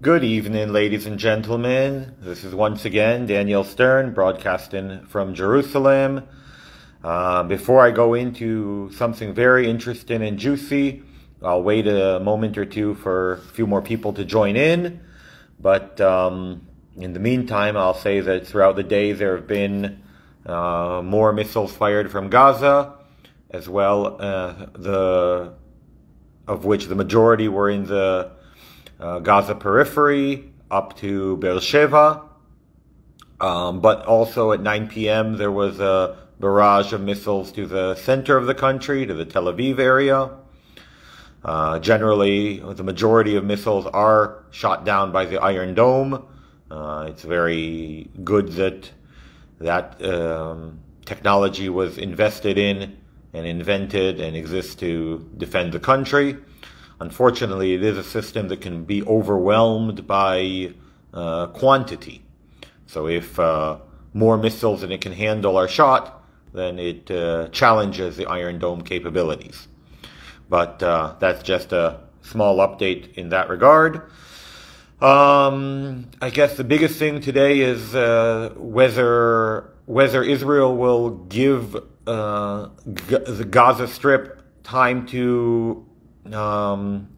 Good evening, ladies and gentlemen. This is once again Daniel Stern, broadcasting from Jerusalem. Before I go into something very interesting and juicy, I'll wait a moment or two for a few more people to join in. But in the meantime, I'll say that throughout the day there have been more missiles fired from Gaza, as well of which the majority were in the Gaza periphery up to Beersheba, but also at 9 p.m. there was a barrage of missiles to the center of the country, to the Tel Aviv area. Generally, the majority of missiles are shot down by the Iron Dome. It's very good that technology was invested in and invented and exists to defend the country. Unfortunately, it is a system that can be overwhelmed by quantity. So if more missiles than it can handle are shot, then it challenges the Iron Dome capabilities. But that's just a small update in that regard. I guess the biggest thing today is whether Israel will give the Gaza Strip time to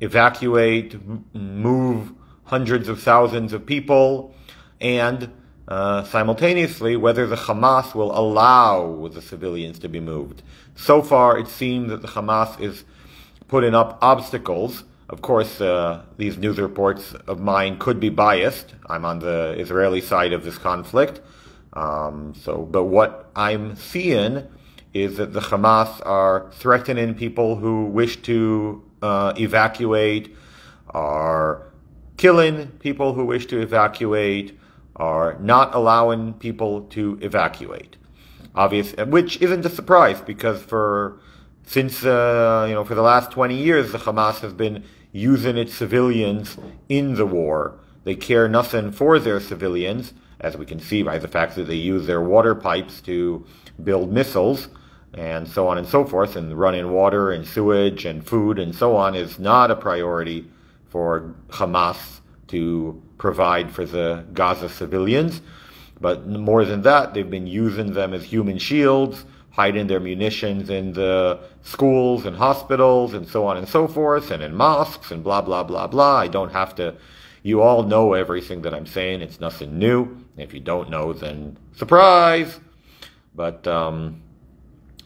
evacuate, move hundreds of thousands of people, and simultaneously whether the Hamas will allow the civilians to be moved. So far, it seems that the Hamas is putting up obstacles. Of course, these news reports of mine could be biased. I'm on the Israeli side of this conflict. But what I'm seeing is that the Hamas are threatening people who wish to evacuate, are killing people who wish to evacuate, are not allowing people to evacuate. Which isn't a surprise, because for the last 20 years, the Hamas has been using its civilians in the war. They care nothing for their civilians, as we can see by the fact that they use their water pipes to build missiles, and so on and so forth, and running water and sewage and food and so on is not a priority for Hamas to provide for the Gaza civilians. But more than that, they've been using them as human shields, hiding their munitions in the schools and hospitals and so on and so forth, and in mosques and blah, blah, blah, blah. You all know everything that I'm saying. It's nothing new. If you don't know, then surprise. But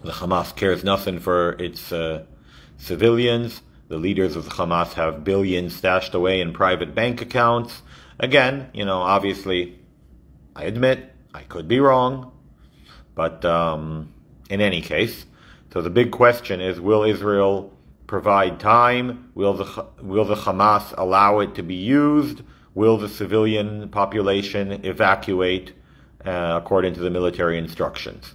the Hamas cares nothing for its civilians. The leaders of the Hamas have billions stashed away in private bank accounts. Again, obviously, I admit I could be wrong. But in any case, so the big question is, will Israel provide time? Will the Hamas allow it to be used? Will the civilian population evacuate according to the military instructions?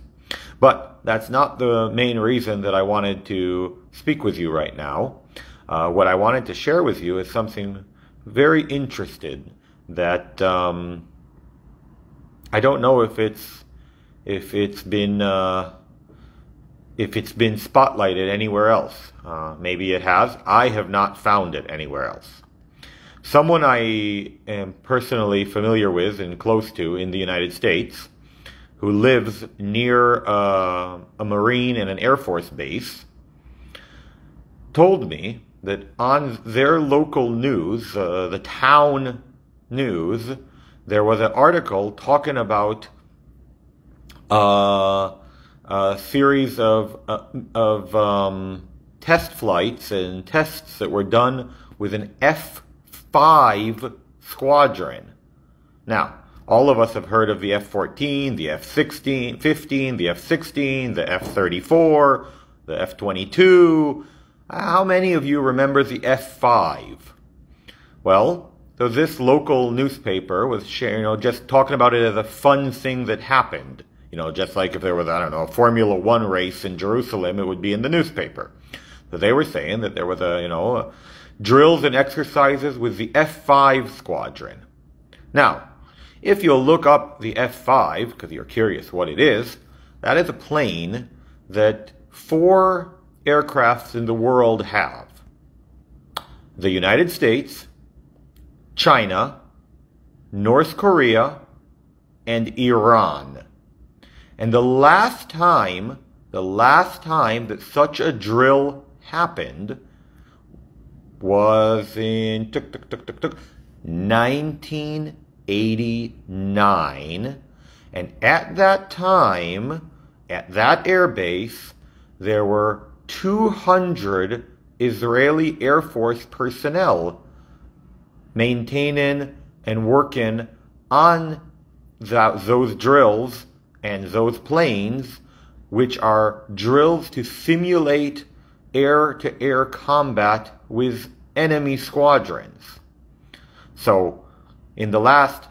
But that's not the main reason that I wanted to speak with you right now. What I wanted to share with you is something very interesting that I don't know if it's been spotlighted anywhere else. Maybe it has. I have not found it anywhere else. Someone I am personally familiar with and close to in the United States, who lives near a Marine and an Air Force base, told me that on their local news, the town news, there was an article talking about a series of test flights and tests that were done with an F-5 squadron. Now, all of us have heard of the F-14, the F-15, the F-16, the F-34, the F-22. How many of you remember the F-5? Well, so this local newspaper was sharing, just talking about it as a fun thing that happened. Just like if there was, a Formula One race in Jerusalem, it would be in the newspaper. So they were saying that there was drills and exercises with the F-5 squadron. Now, if you'll look up the F-5, because you're curious what it is, that is a plane that 4 aircrafts in the world have. The United States, China, North Korea, and Iran. And the last time that such a drill happened was in 1989. And at that time, at that air base, there were 200 Israeli Air Force personnel maintaining and working on those drills and those planes, which are drills to simulate air-to-air combat with enemy squadrons. So, in the last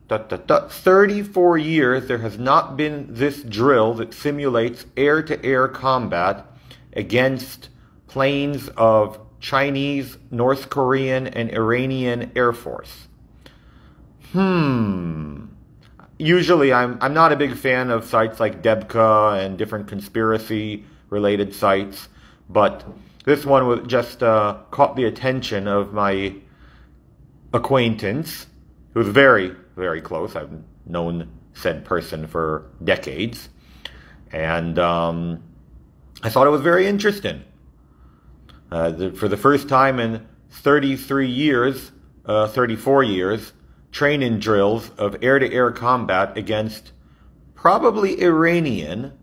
34 years, there has not been this drill that simulates air-to-air combat against planes of Chinese, North Korean, and Iranian Air Force. Usually, I'm not a big fan of sites like Debka and different conspiracy-related sites, but this one was just caught the attention of my acquaintance, who's very, very close. I've known said person for decades, and I thought it was very interesting. For the first time in 34 years, training drills of air-to-air combat against probably Iranian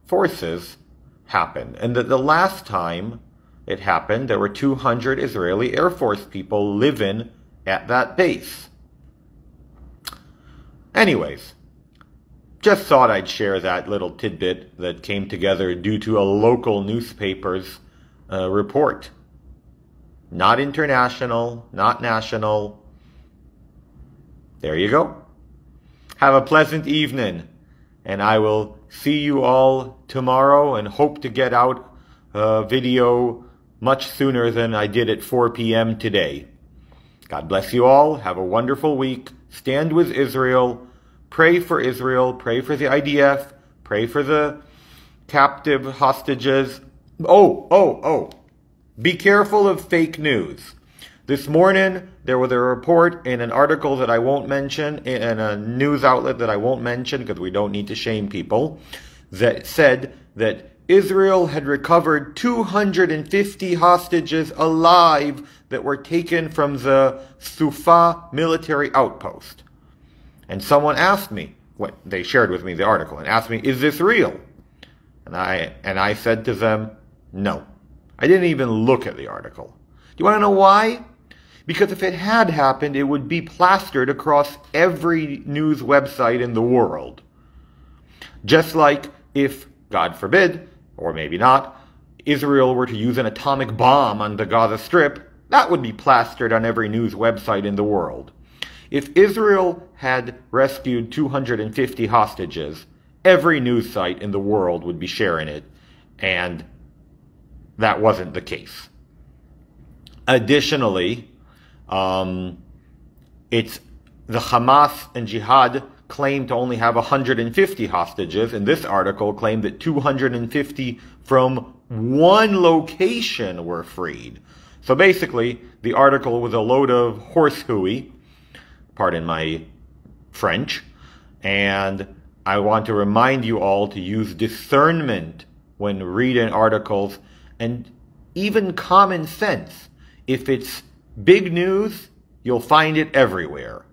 forces happened. And the last time it happened, there were 200 Israeli Air Force people living at that base. Anyways, just thought I'd share that little tidbit that came together due to a local newspaper's report. Not international, not national. There you go. Have a pleasant evening, and I will see you all tomorrow and hope to get out a video much sooner than I did at 4 p.m. today. God bless you all. Have a wonderful week. Stand with Israel. Pray for Israel. Pray for the IDF. Pray for the captive hostages. Oh. Be careful of fake news. This morning, there was a report in an article that I won't mention, in a news outlet that I won't mention because we don't need to shame people, that said that Israel had recovered 250 hostages alive that were taken from the Sufa military outpost. And someone asked me, they shared with me the article, and asked me, is this real? And I said to them, no. I didn't even look at the article. Do you want to know why? Because if it had happened, it would be plastered across every news website in the world. Just like if, God forbid, or maybe not, Israel were to use an atomic bomb on the Gaza Strip, that would be plastered on every news website in the world. If Israel had rescued 250 hostages, every news site in the world would be sharing it, and that wasn't the case. Additionally, it's the Hamas and Jihad claim to only have 150 hostages, and this article claimed that 250 from one location were freed. So basically, the article was a load of horse hooey, pardon my French, and I want to remind you all to use discernment when reading articles, and even common sense. If it's big news, you'll find it everywhere.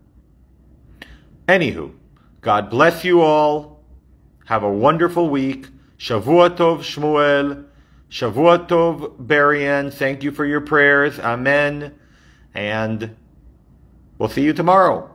Anywho, God bless you all. Have a wonderful week. Shavua Tov Shmuel. Shavua Tov Berian. Thank you for your prayers. Amen. And we'll see you tomorrow.